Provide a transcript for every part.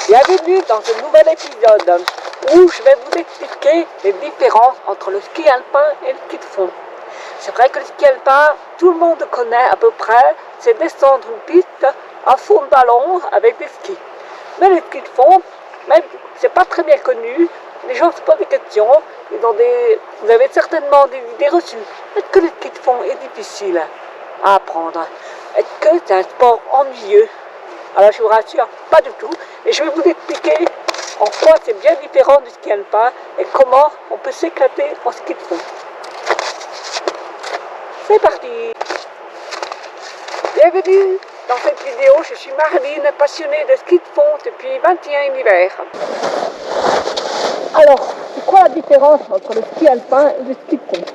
Bienvenue dans ce nouvel épisode où je vais vous expliquer les différences entre le ski alpin et le ski de fond. C'est vrai que le ski alpin, tout le monde connaît à peu près, c'est descendre une piste à fond de ballon avec des skis. Mais le ski de fond, même c'est pas très bien connu, les gens se posent des questions, vous avez certainement des idées reçues. Est-ce que le ski de fond est difficile à apprendre? Est-ce que c'est un sport ennuyeux? Alors je vous rassure, pas du tout. Et je vais vous expliquer en quoi c'est bien différent du ski alpin et comment on peut s'éclater en ski de fond. C'est parti! Bienvenue dans cette vidéo, je suis Marlene, passionnée de ski de fond depuis 21 hivers. Alors, c'est quoi la différence entre le ski alpin et le ski de fond?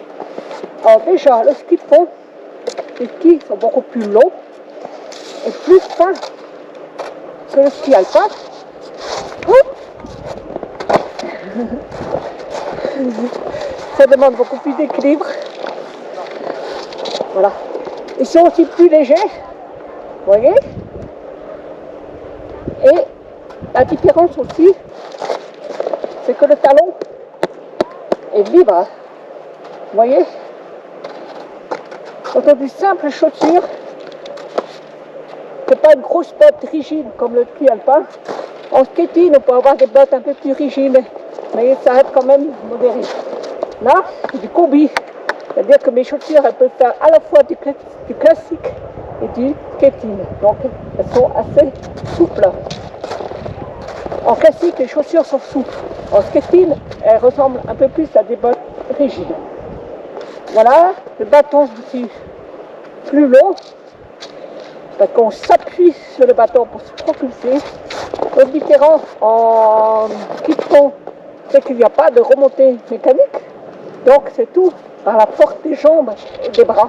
Alors déjà, le ski de fond, les skis sont beaucoup plus longs et plus fins que le ski alpin. Ça demande beaucoup plus d'équilibre. Voilà. Ils sont aussi plus légers. Vous voyez? Et la différence aussi, c'est que le talon est libre. Vous voyez? Donc on a des simples chaussures. C'est pas une grosse botte rigide comme le ski alpin. En skating, on peut avoir des bottes un peu plus rigides, mais ça reste quand même modéré. Là, c'est du combi. C'est-à-dire que mes chaussures, elles peuvent faire à la fois du classique et du skating. Donc, elles sont assez souples. En classique, les chaussures sont souples. En skating, elles ressemblent un peu plus à des bottes rigides. Voilà, le bâton aussi plus long, parce qu'on s'appuie sur le bâton pour se propulser. Le différent en ski de fond, c'est qu'il n'y a pas de remontée mécanique. Donc c'est tout par la force des jambes et des bras.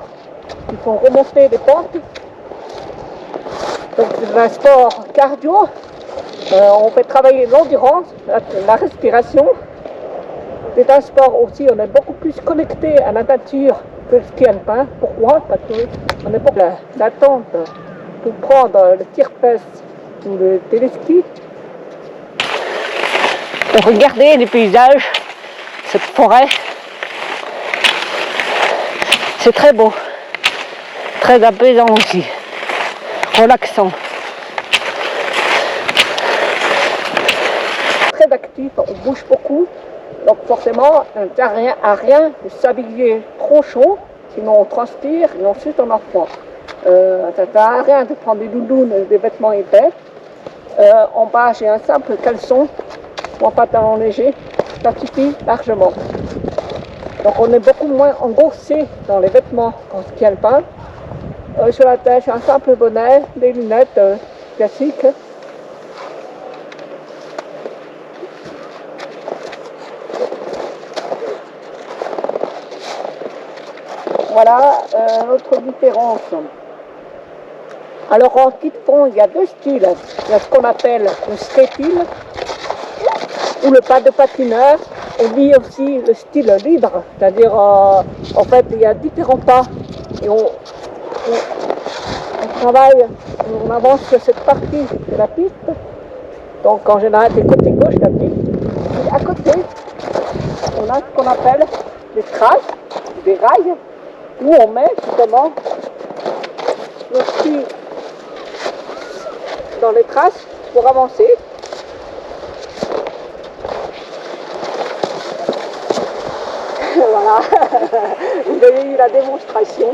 Il faut remonter les pentes. Donc c'est un sport cardio. On fait travailler l'endurance, la respiration. C'est un sport aussi, on est beaucoup plus connecté à la nature que le ski alpin. Pourquoi? Parce qu'on n'est pas d'attente pour prendre le tire-pèse ou le téléski. Donc regardez les paysages, cette forêt, c'est très beau, très apaisant aussi, relaxant. Très actif, on bouge beaucoup, donc forcément, ça ne sert à rien de s'habiller trop chaud, sinon on transpire et ensuite on a froid. Ça ne sert à rien de prendre des doudounes, des vêtements épais. En bas, j'ai un simple caleçon, mon pantalon léger, ça suffit largement. Donc on est beaucoup moins engoncé dans les vêtements qu'en ski alpin. Sur la tête, j'ai un simple bonnet, des lunettes classiques. Voilà l'autre différence. Alors en ski de fond, il y a deux styles. Il y a ce qu'on appelle le skating ou le pas de patineur. On dit aussi le style libre, c'est-à-dire en fait il y a différents pas et on travaille, on avance sur cette partie de la piste. Donc en général c'est côté gauche de la piste. Et à côté, on a ce qu'on appelle des traces, des rails, où on met justement le ski dans les traces pour avancer. Voilà, vous avez eu la démonstration.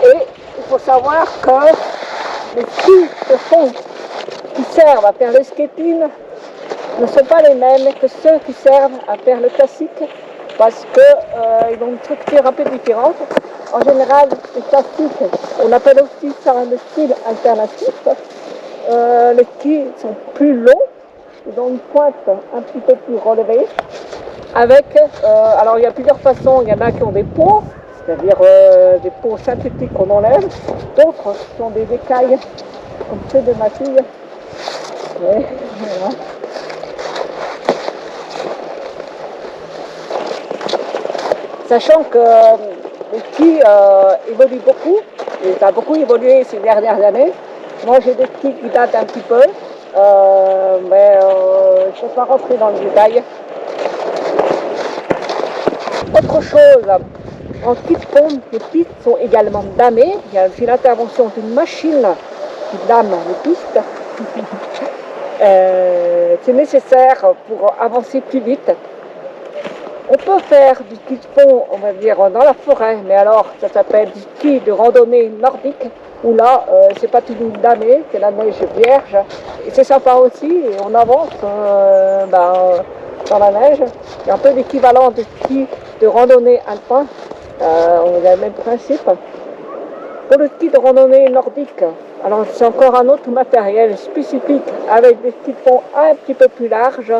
Et il faut savoir que les skis de fond qui servent à faire le skating ne sont pas les mêmes que ceux qui servent à faire le classique, parce qu'ils ont une structure un peu différente. En général, les classiques, on appelle aussi ça le style alternatif. Les skis sont plus longs, ils ont une pointe un petit peu plus relevée. Alors il y a plusieurs façons, il y en a qui ont des peaux, c'est-à-dire des peaux synthétiques qu'on enlève. D'autres sont des écailles, comme ceux de ma fille. Ouais, voilà. Sachant que les skis évoluent beaucoup, et ça a beaucoup évolué ces dernières années. Moi j'ai des skis qui datent un petit peu, je ne vais pas rentrer dans le détail. Autre chose, en ski de fond, les pistes sont également damées. Il y a aussi l'intervention d'une machine qui dame les pistes. C'est nécessaire pour avancer plus vite. On peut faire du ski de fond, on va dire, dans la forêt, mais alors ça s'appelle du ski de randonnée nordique, où là, c'est pas tout damé, c'est la neige vierge. Et c'est sympa aussi, et on avance dans la neige. Il y a un peu l'équivalent de ski de randonnée alpin, on a le même principe. Pour le ski de randonnée nordique, alors c'est encore un autre matériel spécifique avec des skis de fond un petit peu plus larges,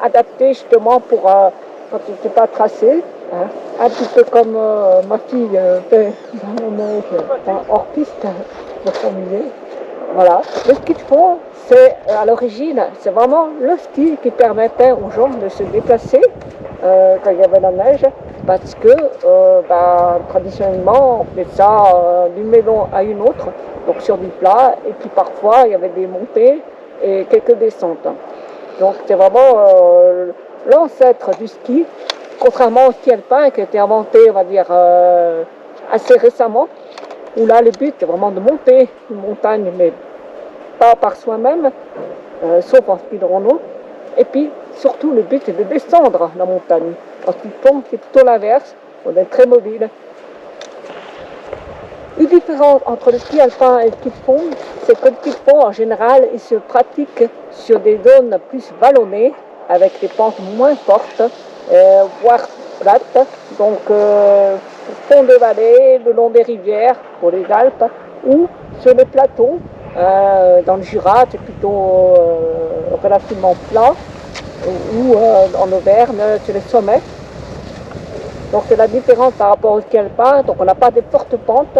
adaptés justement pour quand tu ne sais pas tracer, hein, un petit peu comme ma fille fait dans la neige, hors piste, de formuler. Voilà. Le ski de fond, c'est à l'origine, c'est vraiment le ski qui permettait aux gens de se déplacer quand il y avait la neige, parce que traditionnellement, on fait ça d'une maison à une autre, donc sur du plat, et puis parfois il y avait des montées et quelques descentes. Donc c'est vraiment l'ancêtre du ski, contrairement au ski alpin qui a été inventé, on va dire, assez récemment, où là le but est vraiment de monter une montagne, mais pas par soi-même, sauf en ski de rando. Et puis surtout le but est de descendre la montagne. En ski de fond, c'est plutôt l'inverse, on est très mobile. Une différence entre le ski alpin et le ski de fond, c'est que le ski de fond en général il se pratique sur des zones plus vallonnées, avec des pentes moins fortes, voire plates, donc au fond des vallées, le long des rivières pour les Alpes, ou sur les plateaux. Dans le Jura, c'est plutôt relativement plat, ou en Auvergne, sur les sommets. Donc c'est la différence par rapport au ski alpin, donc on n'a pas de fortes pentes,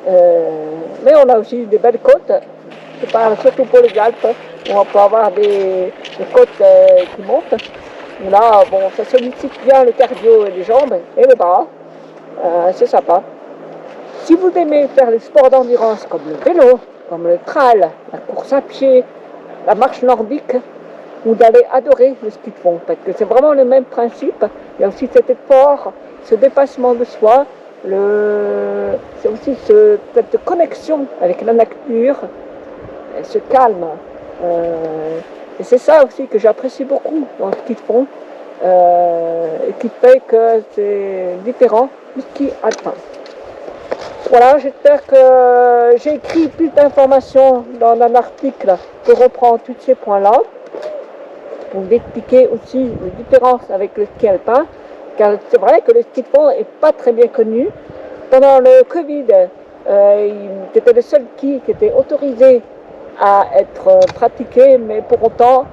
mais on a aussi des belles côtes. Je parle surtout pour les Alpes, où on peut avoir des côtes qui montent. Là, bon, ça sollicite bien le cardio et les jambes et les bras. C'est sympa. Si vous aimez faire les sports d'endurance comme le vélo, comme le trail, la course à pied, la marche nordique, vous allez adorer le ski de fond, parce que c'est vraiment le même principe. Il y a aussi cet effort, ce dépassement de soi, c'est aussi cette connexion avec la nature, ce calme. Et c'est ça aussi que j'apprécie beaucoup dans le ski de fond, et qui fait que c'est différent du ski alpin. Voilà, j'espère que j'ai écrit plus d'informations dans un article qui reprend tous ces points-là, pour vous expliquer aussi les différences avec le ski alpin, car c'est vrai que le ski de fond n'est pas très bien connu. Pendant le Covid, c'était le seul ski qui était autorisé à être pratiqué, mais pour autant,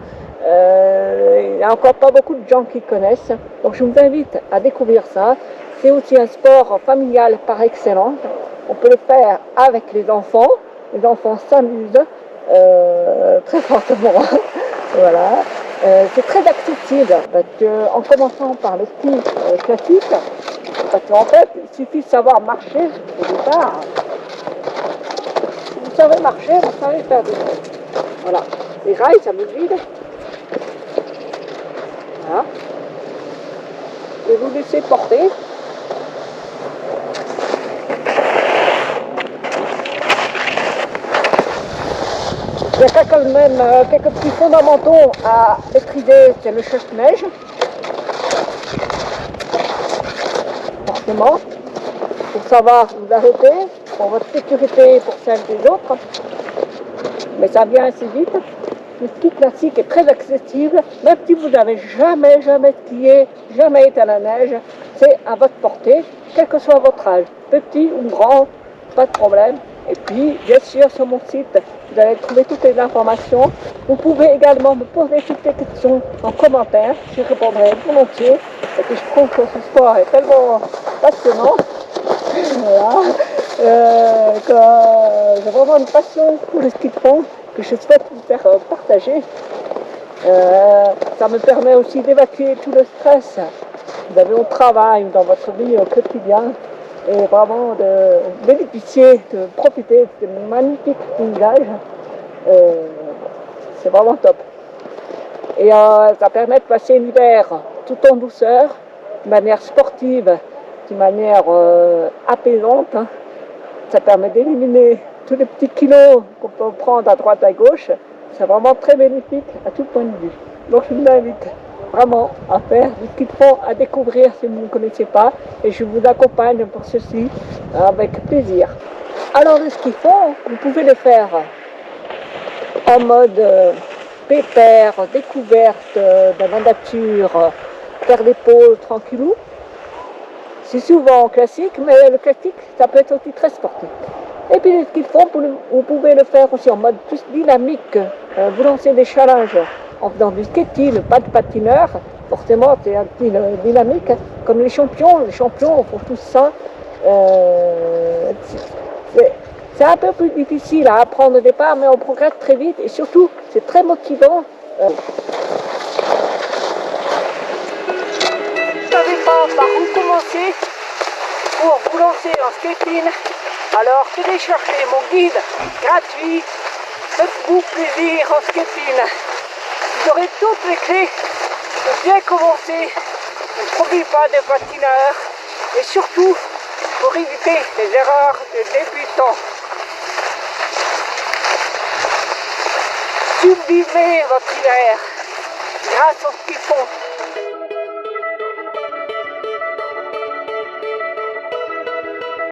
il n'y a encore pas beaucoup de gens qui connaissent. Donc je vous invite à découvrir ça. C'est aussi un sport familial par excellence. On peut le faire avec les enfants s'amusent très fortement. Voilà. C'est très accessible, parce qu'en commençant par le ski classique, parce qu'en fait, il suffit de savoir marcher au départ. Si vous savez marcher, vous savez faire des choses. Voilà. Les rails, ça me vide. Voilà. Je vais vous laisser porter. Il y a quand même quelques petits fondamentaux à maîtriser, c'est le chasse-neige. Forcément, pour savoir vous arrêter, pour votre sécurité et pour celle des autres. Mais ça vient assez vite. Le ski classique est très accessible, même si vous n'avez jamais skié, jamais été à la neige, c'est à votre portée, quel que soit votre âge, petit ou grand, pas de problème. Et puis, bien sûr, sur mon site, vous allez trouver toutes les informations. Vous pouvez également me poser toutes les questions en commentaire, je répondrai volontiers, parce que je trouve que ce sport est tellement passionnant. Voilà. Que j'ai vraiment une passion pour le ski de fond que je souhaite vous faire partager. Ça me permet aussi d'évacuer tout le stress que vous avez au travail ou dans votre vie au quotidien. et vraiment de bénéficier, de profiter de ce magnifique paysage. C'est vraiment top. Et ça permet de passer l'hiver tout en douceur, de manière sportive, de manière apaisante. Hein. Ça permet d'éliminer tous les petits kilos qu'on peut prendre à droite à gauche. C'est vraiment très bénéfique à tout point de vue. Donc je vous invite vraiment à faire du ski de fond, à découvrir si vous ne connaissez pas. Et je vous accompagne pour ceci avec plaisir. Alors le ski de fond, vous pouvez le faire en mode pépère, découverte de la nature, faire des pauses tranquillou. C'est souvent classique, mais le classique, ça peut être aussi très sportif. Et puis le ski de fond, vous pouvez le faire aussi en mode plus dynamique. Vous lancez des challenges en faisant du skating, pas de patineur. Forcément, c'est un style dynamique. Comme les champions font tout ça. C'est un peu plus difficile à apprendre au départ, mais on progresse très vite et surtout, c'est très motivant. Vous ne savez pas par où commencer pour vous lancer en skating, alors téléchargez mon guide gratuit. Faites-vous plaisir en skating. Vous aurez toutes les clés pour bien commencer. Ne prenez pas de patineur et surtout pour éviter les erreurs de débutants. Sublimez votre hiver grâce au ski de fond.